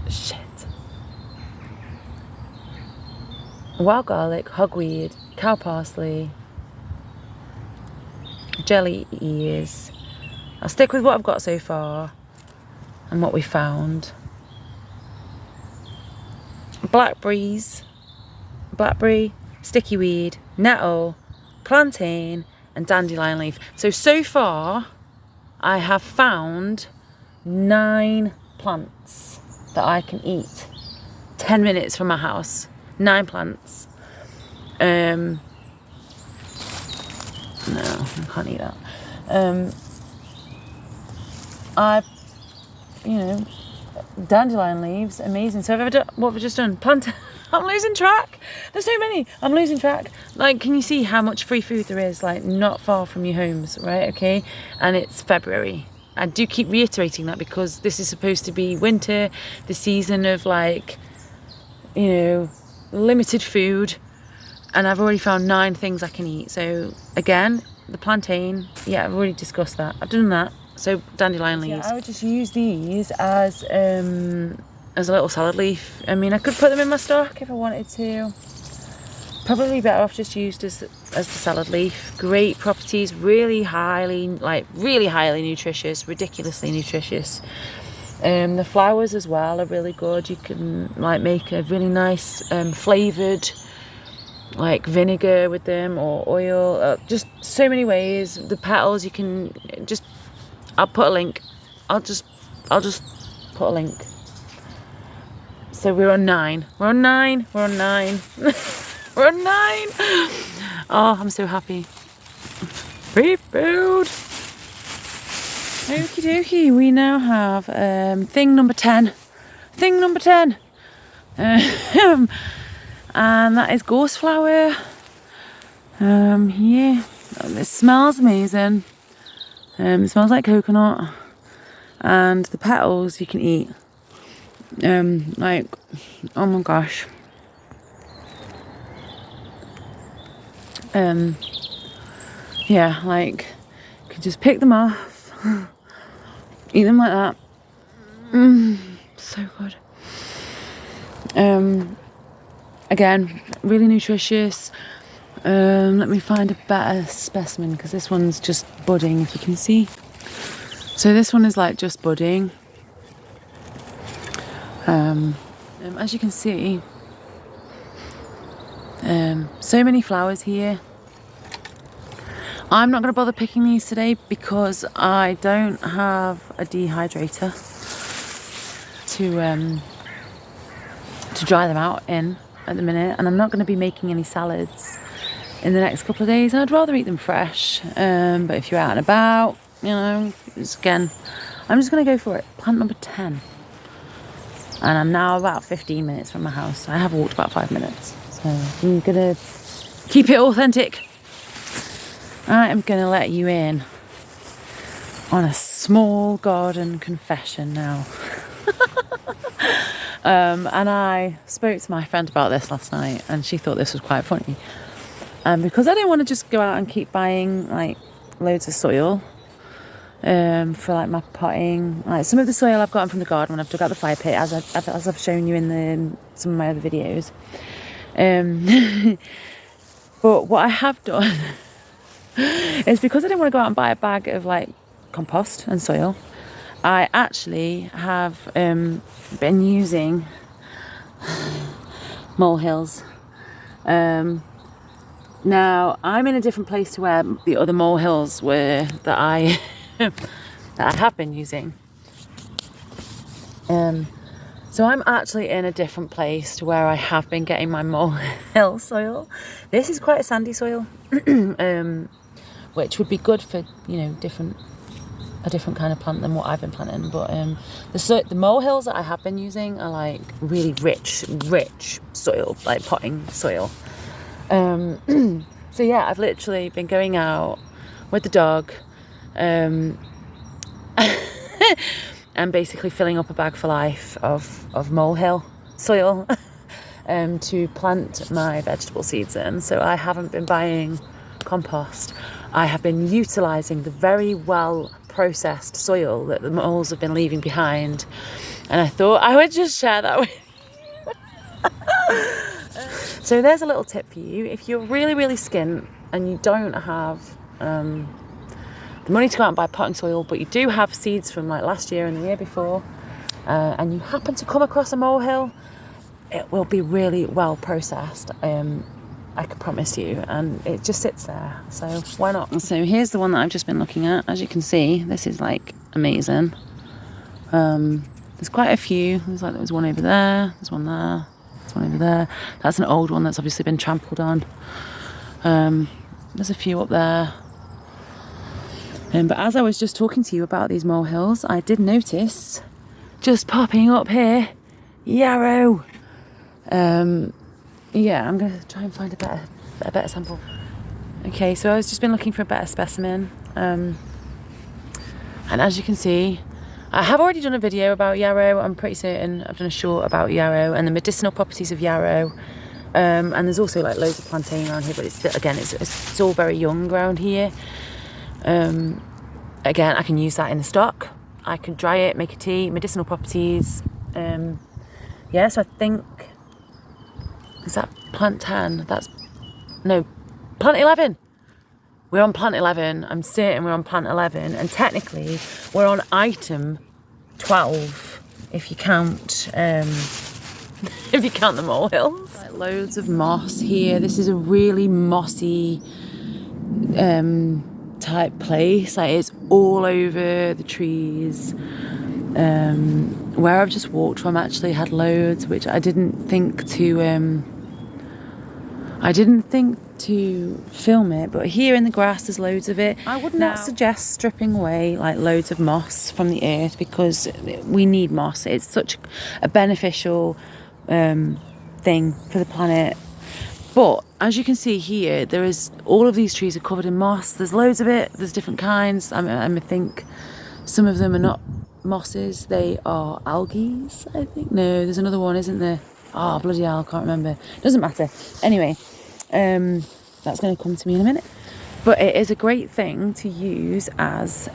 Shit. Wild garlic, hogweed, cow parsley, jelly ears. I'll stick with what I've got so far and what we found. Blackberry, sticky weed, nettle, plantain and dandelion leaf. So far I have found 9 plants that I can eat 10 minutes from my house. 9 plants. No, I can't eat that. Dandelion leaves, amazing. So what have I just done? I'm losing track. There's so many. I'm losing track. Like, can you see how much free food there is? Like, not far from your homes, right? Okay. And it's February. I do keep reiterating that because this is supposed to be winter, the season of like, you know, limited food, and I've already found 9 things I can eat. So again, the plantain, yeah, I've already discussed that. I've done that. So dandelion leaves. Yeah, I would just use these as a little salad leaf. I mean, I could put them in my stock if I wanted to. Probably better off just used as the salad leaf. Great properties, really highly nutritious, ridiculously nutritious. The flowers as well are really good. You can like make a really nice flavoured like vinegar with them, or oil, just so many ways. The petals, you can just, I'll put a link. I'll just put a link. So we're on 9. We're on 9. We're on 9. We're on 9. Oh, I'm so happy. Free food. Okie dokie. We now have thing number 10. Thing number 10. And that is gorse flower. Yeah, it smells amazing. It smells like coconut, and the petals you can eat. Like, oh my gosh. Yeah, like you can just pick them off, eat them like that. So good. Again, really nutritious. Let me find a better specimen because this one's just budding, if you can see. So this one is like just budding. As you can see, so many flowers here. I'm not going to bother picking these today because I don't have a dehydrator to dry them out in at the minute, and I'm not going to be making any salads in the next couple of days. I'd rather eat them fresh, but if you're out and about, you know, again, I'm just going to go for it. Plant number 10. And I'm now about 15 minutes from my house. I have walked about 5 minutes, so I'm going to keep it authentic. I am going to let you in on a small garden confession now. And I spoke to my friend about this last night, and she thought this was quite funny. Because I don't want to just go out and keep buying like loads of soil for like my potting. Like some of the soil I've gotten from the garden when I've dug out the fire pit, as I've shown you in some of my other videos. But what I have done is, because I didn't want to go out and buy a bag of like compost and soil, I actually have been using molehills. Now I'm in a different place to where the other molehills were that I have been using. So I'm actually in a different place to where I have been getting my molehill soil. This is quite a sandy soil, which would be good for, you know, a different kind of plant than what I've been planting. But the molehills that I have been using are like really rich soil, like potting soil. So yeah, I've literally been going out with the dog, and basically filling up a bag for life of molehill soil to plant my vegetable seeds in. So I haven't been buying compost. I have been utilising the very well processed soil that the moles have been leaving behind, and I thought I would just share that with you. So there's a little tip for you. If you're really skint and you don't have the money to go out and buy potting soil, but you do have seeds from like last year and the year before, and you happen to come across a molehill, it will be really well processed, I can promise you, and it just sits there, so why not? So here's the one that I've just been looking at. As you can see, this is like amazing. There's quite a few. There's one over there, there's one there, there's one over there. That's an old one that's obviously been trampled on. There's a few up there. But as I was just talking to you about these molehills, I did notice just popping up here, yarrow. Yeah, I'm going to try and find a better sample. Okay, so I've just been looking for a better specimen. And as you can see, I have already done a video about yarrow. I'm pretty certain I've done a short about yarrow and the medicinal properties of yarrow. And there's also like loads of plantain around here, but it's still, again, it's all very young around here. Again, I can use that in the stock. I can dry it, make a tea, medicinal properties. Yeah, so I think, is that plant 10? No, plant 11. We're on plant 11. I'm certain we're on plant 11. And technically, we're on item 12, if you count, if you count the molehills. Like loads of moss here. This is a really mossy type place. Like it's all over the trees. Where I've just walked from actually had loads, which I didn't think to film it, but here in the grass there's loads of it. I would not suggest stripping away like loads of moss from the earth because we need moss. It's such a beneficial thing for the planet. But as you can see here, there is all of these trees are covered in moss. There's loads of it. There's different kinds. I think some of them are not mosses. They are algae, I think. No, there's another one, isn't there? Oh, bloody hell, I can't remember. Doesn't matter. Anyway, that's going to come to me in a minute. But it is a great thing to use as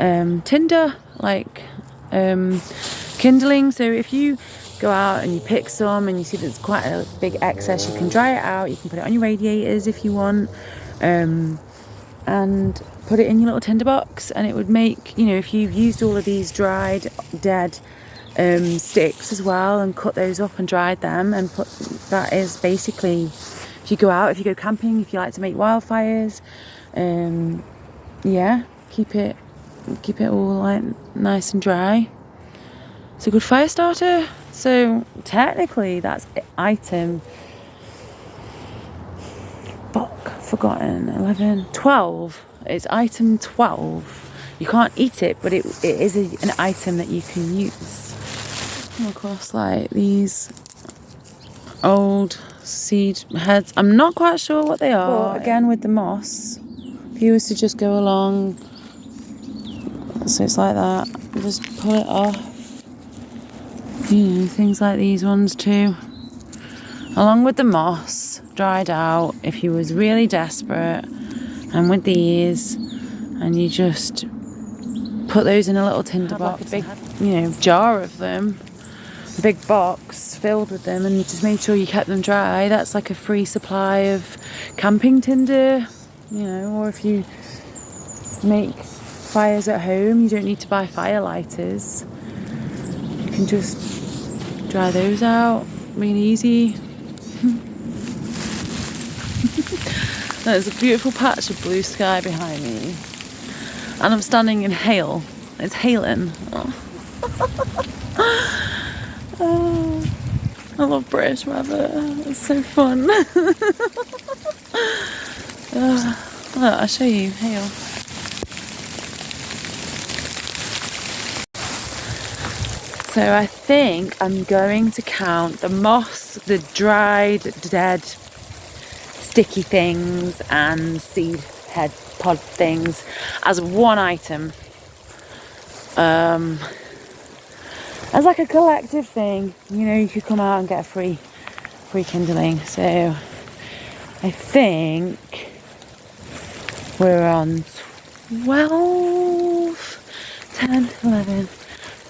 tinder, like kindling. So if you go out and you pick some and you see there's quite a big excess, you can dry it out. You can put it on your radiators if you want, and put it in your little tinder box. And it would make, you know, if you've used all of these dried, dead sticks as well and cut those up and dried them and put, that is basically, if you go camping, if you like to make wildfires, yeah, keep it all like nice and dry. It's a good fire starter. So technically that's item, forgotten, 11, 12. It's item 12. You can't eat it, but it is an item that you can use. Come across like these old seed heads. I'm not quite sure what they are. But again, with the moss, if you was to just go along, so it's like that, just pull it off. You know, things like these ones too. Along with the moss, dried out, if you was really desperate, and with these, and you just put those in a little tinder box, like a big, you know, jar of them, a big box filled with them, and you just made sure you kept them dry. That's like a free supply of camping tinder, you know. Or if you make fires at home, you don't need to buy fire lighters. You can just dry those out, really easy. There's a beautiful patch of blue sky behind me, and I'm standing in hail. It's hailing. Oh, I love British weather. It's so fun. Look, I'll show you hail. So I think I'm going to count the moss, the dried, dead, sticky things and seed head pod things as one item. As like a collective thing, you know, you could come out and get a free kindling. So I think we're on 12, 10, 11,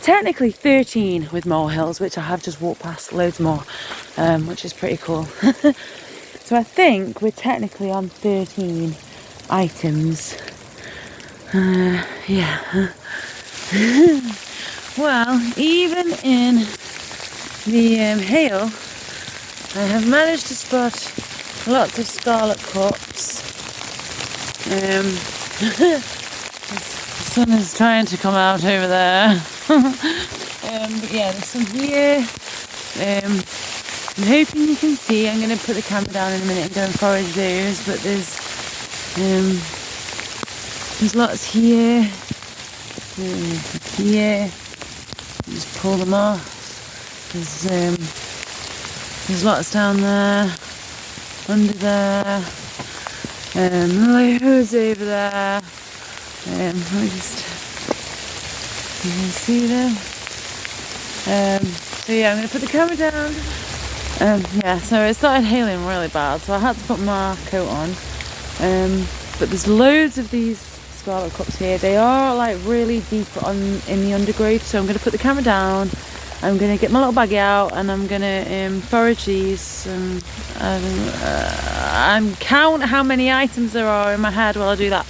technically 13 with molehills, which I have just walked past loads more, which is pretty cool. So I think we're technically on 13 items. Yeah. Well, even in the hail, I have managed to spot lots of scarlet cups. The sun is trying to come out over there. But yeah, there's some here. I'm hoping you can see. I'm going to put the camera down in a minute and go and forage those. But there's lots here. Here. Just pull them off. There's lots down there, under there, loads over there. Let me just You can see them. So yeah, I'm going to put the camera down. Yeah, so it started hailing really bad, so I had to put my coat on. But there's loads of these scarlet cups here. They are like really deep in the undergrowth, so I'm going to put the camera down. I'm going to get my little baggie out and I'm going to forage these and count how many items there are in my head while I do that.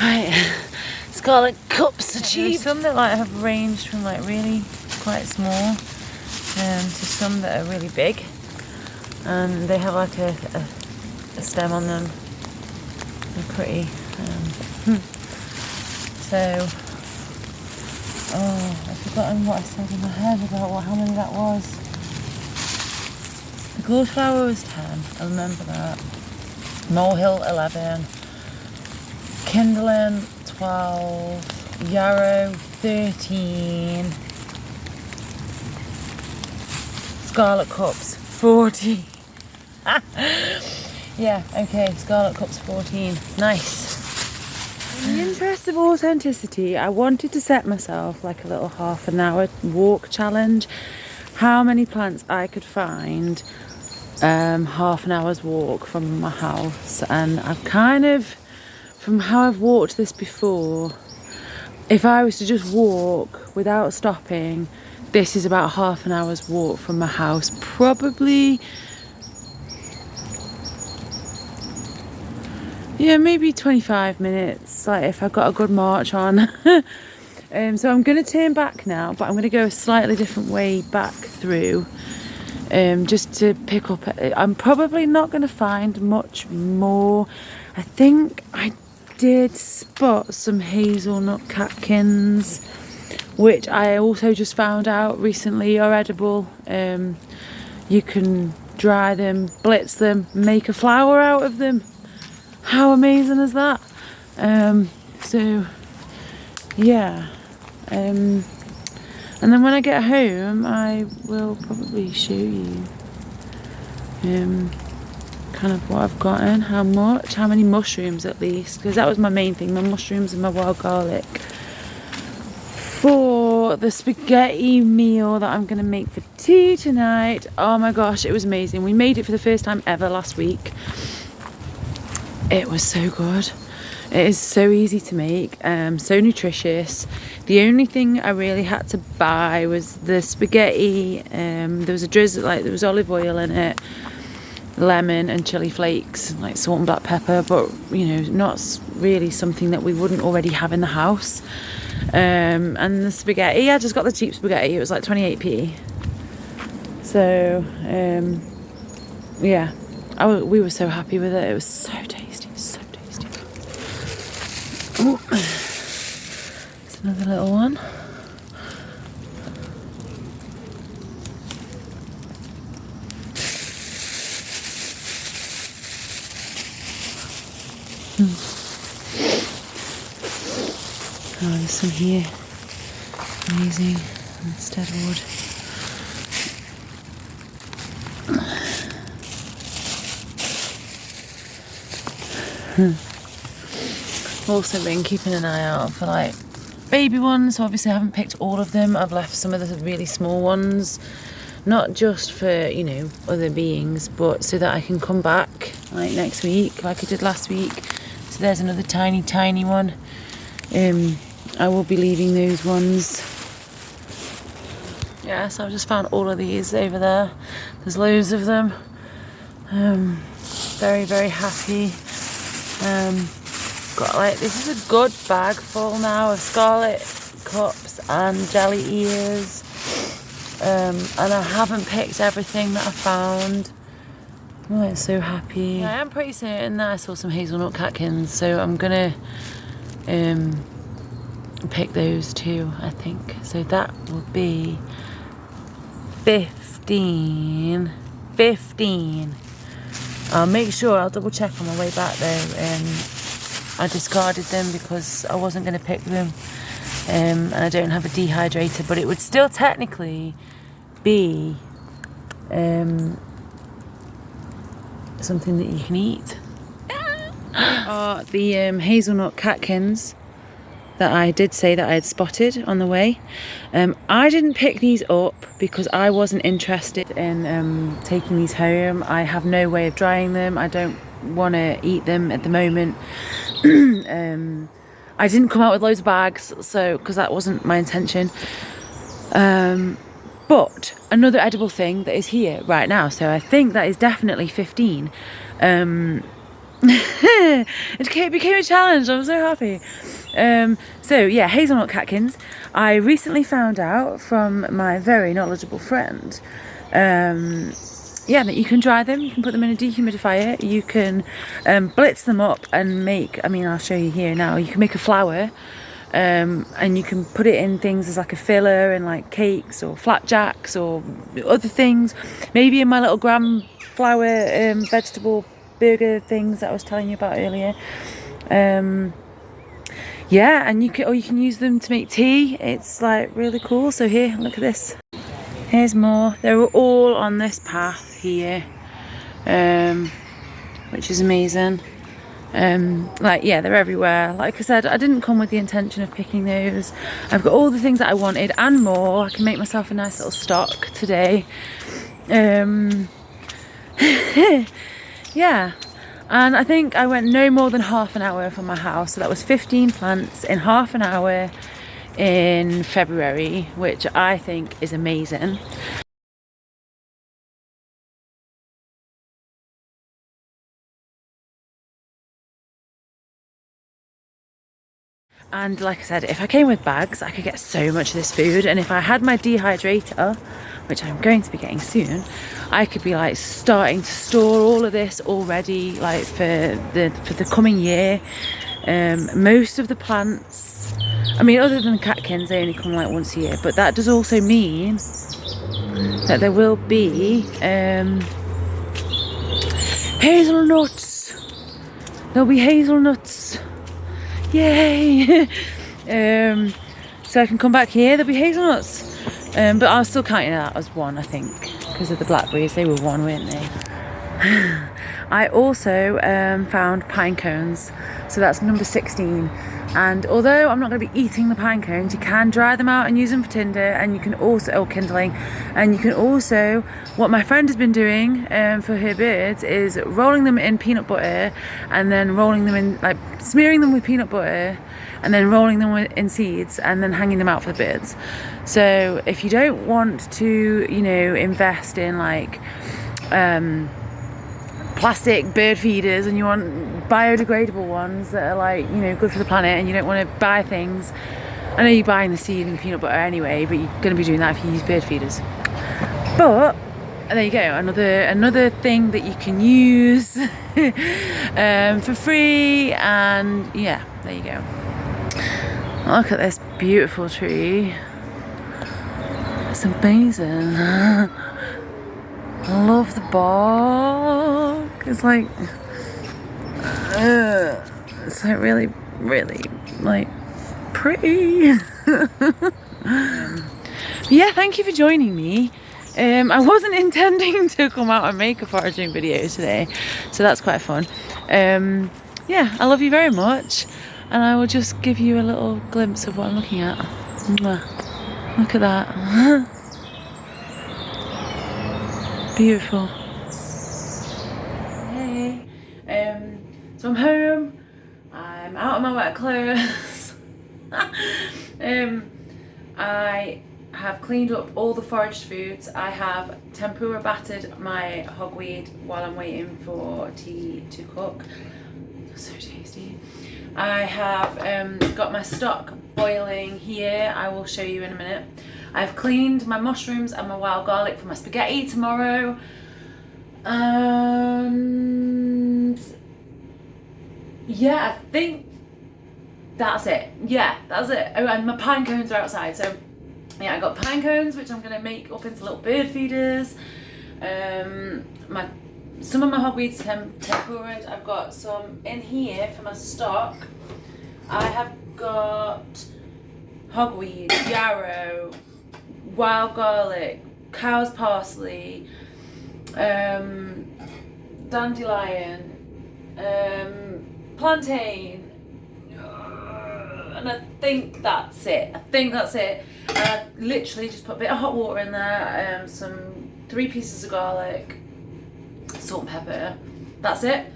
Right, scarlet cups achieved. There's some that like have ranged from like really quite small to some that are really big, and they have like a stem on them. They're pretty. So, I've forgotten what I said in my head about how many that was. The goldflower was 10, I remember that. Molehill 11, kindling 12, yarrow 13, scarlet cups 14. Yeah, okay, scarlet cups 14. Nice. In the interest of authenticity, I wanted to set myself like a little half an hour walk challenge. How many plants I could find half an hour's walk from my house. And I've kind of, from how I've walked this before, if I was to just walk without stopping, this is about half an hour's walk from my house. Probably, yeah, maybe 25 minutes, like if I've got a good march on. So I'm going to turn back now, but I'm going to go a slightly different way back through, just to pick up. I'm probably not going to find much more. I think I did spot some hazelnut catkins, which I also just found out recently are edible. You can dry them, blitz them, make a flour out of them. How amazing is that? So yeah, and then when I get home I will probably show you kind of what I've gotten, how many mushrooms at least, because that was my main thing, my mushrooms and my wild garlic for the spaghetti meal that I'm going to make for tea tonight. Oh my gosh, it was amazing. We made it for the first time ever last week. It was so good. It is so easy to make, so nutritious. The only thing I really had to buy was the spaghetti. There was a drizzle, like there was olive oil in it, lemon and chili flakes, like salt and black pepper, but you know, not really something that we wouldn't already have in the house. And the spaghetti, I just got the cheap spaghetti. It was like 28p. So yeah, we were so happy with it. It was so tasty, so tasty. Oh, it's another little one. Oh, there's some here. Amazing. Instead wood. Also been keeping an eye out for like baby ones, so obviously I haven't picked all of them. I've left some of the really small ones, not just for, you know, other beings, but so that I can come back like next week like I did last week. So there's another tiny one. I will be leaving those ones. Yeah, so I've just found all of these over there. There's loads of them. Very, very happy. Got like, this is a good bag full now of scarlet cups and jelly ears. And I haven't picked everything that I found. Oh, I'm so happy. I am pretty certain that I saw some hazelnut catkins, so I'm gonna pick those too, I think. So that will be 15. I'll make sure, I'll double check on my way back though. I discarded them because I wasn't going to pick them. and I don't have a dehydrator, but it would still technically be something that you can eat. Are the hazelnut catkins that I did say that I had spotted on the way. I didn't pick these up because I wasn't interested in taking these home. I have no way of drying them. I don't want to eat them at the moment. I didn't come out with loads of bags, so because that wasn't my intention. But another edible thing that is here right now, so I think that is definitely 15. It became a challenge. I'm so happy. So yeah, hazelnut catkins. I recently found out from my very knowledgeable friend, yeah, that you can dry them. You can put them in a dehumidifier. You can blitz them up and make. I mean, I'll show you here now. You can make a flour. And you can put it in things as like a filler in like cakes or flapjacks or other things. Maybe in my little gram flour vegetable burger things that I was telling you about earlier. Yeah, and you can use them to make tea. It's like really cool. So here, look at this. Here's more. They were all on this path here, which is amazing. Like, yeah, they're everywhere. Like I said, I didn't come with the intention of picking those. I've got all the things that I wanted and more. I can make myself a nice little stock today. Yeah, and I think I went no more than half an hour from my house, so that was 15 plants in half an hour in February, which I think is amazing. And like I said, if I came with bags, I could get so much of this food. And if I had my dehydrator, which I'm going to be getting soon, I could be like starting to store all of this already, like for the coming year. Most of the plants, I mean, other than the catkins, they only come like once a year. But that does also mean that there will be hazelnuts. There'll be hazelnuts. Yay! So I can come back here, there'll be hazelnuts. But I was still counting that as one, I think, because of the blackberries. They were one, weren't they? I also found pine cones, so that's number 16. And although I'm not going to be eating the pine cones, you can dry them out and use them for tinder, and you can also, or kindling, and you can also, what my friend has been doing for her birds is rolling them in peanut butter and then rolling them in, like smearing them with peanut butter and then rolling them in seeds and then hanging them out for the birds. So if you don't want to, you know, invest in like plastic bird feeders and you want biodegradable ones that are like, you know, good for the planet, and you don't want to buy things, I know you're buying the seed and the peanut butter anyway, but you're going to be doing that if you use bird feeders. But there you go, another thing that you can use for free. And yeah, there you go. Look at this beautiful tree. It's amazing. I love the bark. It's like really, really like pretty. Yeah, thank you for joining me. I wasn't intending to come out and make a foraging video today, so that's quite fun. Yeah, I love you very much, and I will just give you a little glimpse of what I'm looking at. Look at that. Beautiful. Hey, so I'm home. I'm out of my wet clothes. I have cleaned up all the foraged foods. I have tempura battered my hogweed while I'm waiting for tea to cook. So tasty. I have got my stock boiling here. I will show you in a minute. I've cleaned my mushrooms and my wild garlic for my spaghetti tomorrow. And yeah, I think that's it. Yeah, that's it. Oh, and my pine cones are outside. So yeah, I got pine cones, which I'm going to make up into little bird feeders. Some of my hogweed's tempura. I've got some in here for my stock. I have got hogweed, yarrow, wild garlic, cow's parsley, dandelion, plantain, and I think that's it. And I literally just put a bit of hot water in there, 3 pieces of garlic, salt and pepper. That's it.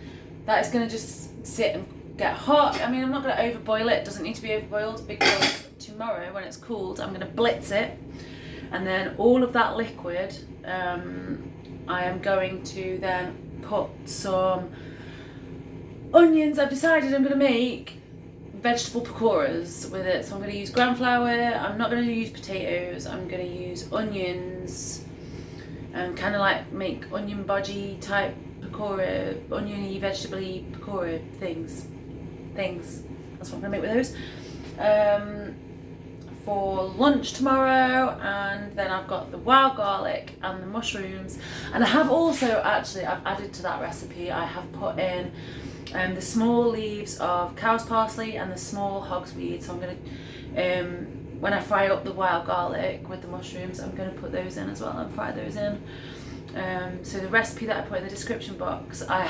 That is going to just sit and get hot. I mean, I'm not going to overboil it. It doesn't need to be overboiled, because tomorrow when it's cooled, I'm going to blitz it, and then all of that liquid, I am going to then put some onions. I've decided I'm going to make vegetable pakoras with it. So I'm going to use gram flour. I'm not going to use potatoes. I'm going to use onions and kind of like make onion bhaji type pakora, oniony, vegetable-y pakora things. That's what I'm going to make with those. For lunch tomorrow, and then I've got the wild garlic and the mushrooms, and I have also I've added to that recipe, I have put in the small leaves of cow's parsley and the small hogsweed. So I'm going to, when I fry up the wild garlic with the mushrooms, I'm going to put those in as well and fry those in. So the recipe that I put in the description box, I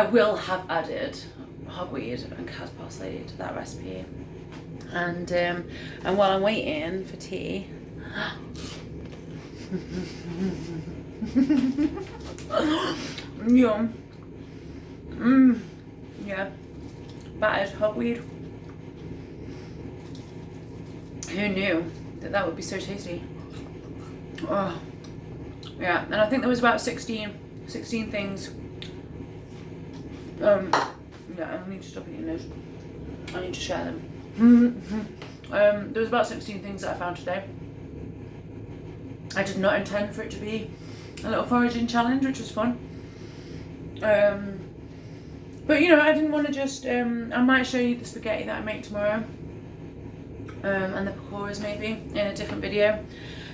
will have added hogweed and cow's parsley to that recipe. And while I'm waiting for tea, yum. Yeah, battered hogweed. Who knew that would be so tasty? Oh, yeah. And I think there was about 16 things. Yeah, I need to stop eating those. I need to share them. There was about 16 things that I found today. I did not intend for it to be a little foraging challenge, which was fun. But you know, I didn't want to just, I might show you the spaghetti that I make tomorrow, and the pakoras maybe in a different video.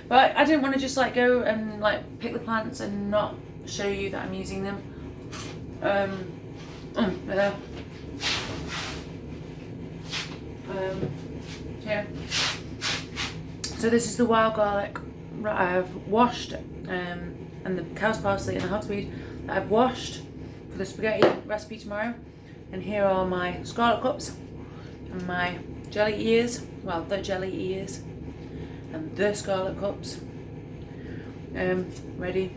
But I didn't want to just like go and like pick the plants and not show you that I'm using them. Yeah. So this is the wild garlic that I've washed, and the cow's parsley and the hogsweed that I've washed for the spaghetti recipe tomorrow. And here are my scarlett cups and my jelly ears. Well, the jelly ears and the scarlett cups. Ready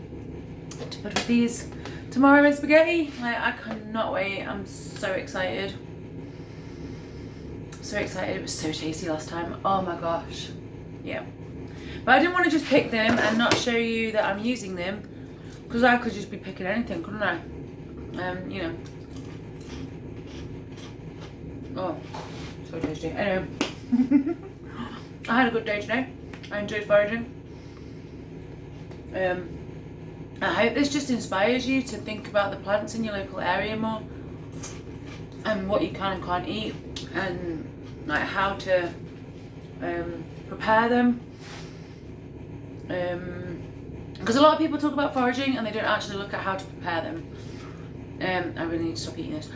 to put with these tomorrow in spaghetti. I cannot wait. I'm so excited. So excited. It was so tasty last time. Oh my gosh. Yeah. But I didn't want to just pick them and not show you that I'm using them, because I could just be picking anything, couldn't I? You know. Oh, so tasty. Anyway. I had a good day today. I enjoyed foraging. I hope this just inspires you to think about the plants in your local area more, and what you can and can't eat, and like how to prepare them. Because a lot of people talk about foraging and they don't actually look at how to prepare them. I really need to stop eating this.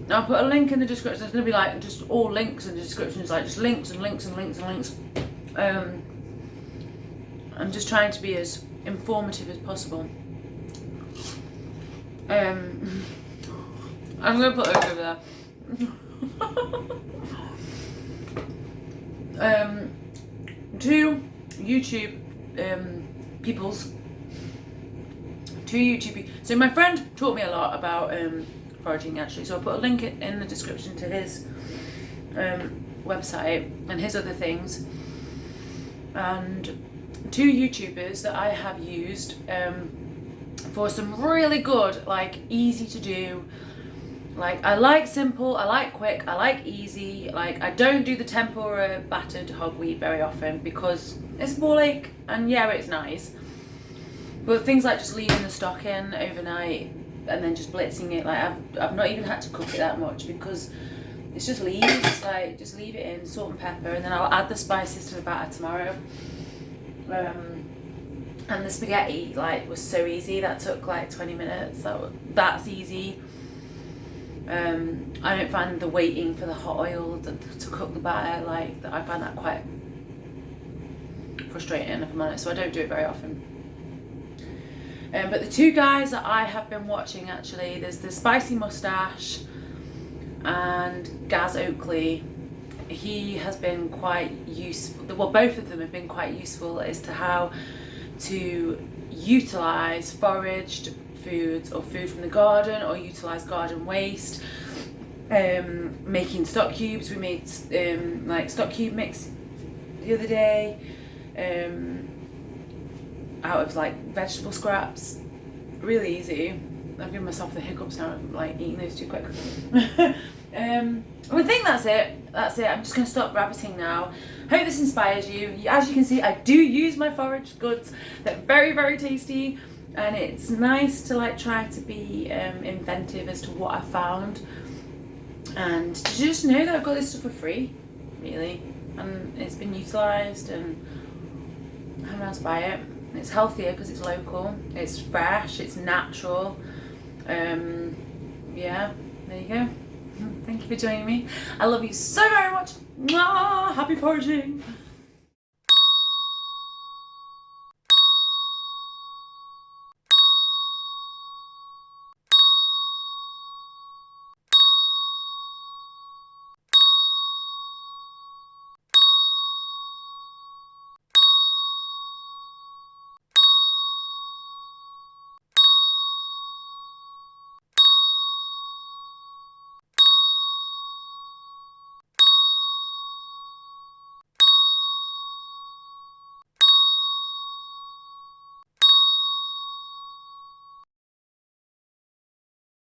I'll put a link in the description. There's going to be like just all links in the description. It's like just links and links and links and links. I'm just trying to be as informative as possible. I'm going to put those over there. Two YouTube so my friend taught me a lot about foraging actually, so I'll put a link in the description to his website and his other things, and 2 YouTubers that I have used for some really good, like easy to do. Like, I like simple, I like quick, I like easy. Like, I don't do the tempura battered hogweed very often because it's a ball ache, and yeah, it's nice. But things like just leaving the stock in overnight and then just blitzing it, like I've not even had to cook it that much because it's just leaves. Like, just leave it in, salt and pepper, and then I'll add the spices to the batter tomorrow. And the spaghetti like was so easy. That took like 20 minutes. That's easy. I don't find the waiting for the hot oil to cook the batter, like, I find that quite frustrating, if I'm honest, so I don't do it very often. But the two guys that I have been watching, actually, there's the Spicy Mustache and Gaz Oakley. He has been quite useful, well, both of them have been quite useful as to how to utilise foraged foods or food from the garden, or utilise garden waste. Making stock cubes. We made like stock cube mix the other day, out of like vegetable scraps. Really easy. I've given myself the hiccups now, like eating those too quick. I think that's it. I'm just going to stop rabbiting now. Hope this inspires you. As you can see, I do use my forage goods. They're very, very tasty, and it's nice to like try to be inventive as to what I found, and to just know that I've got this stuff for free, really, and it's been utilised, and I'm allowed to buy it. It's healthier because it's local, it's fresh, it's natural. Yeah, there you go. Thank you for joining me. I love you so very much. Mwah! Happy foraging.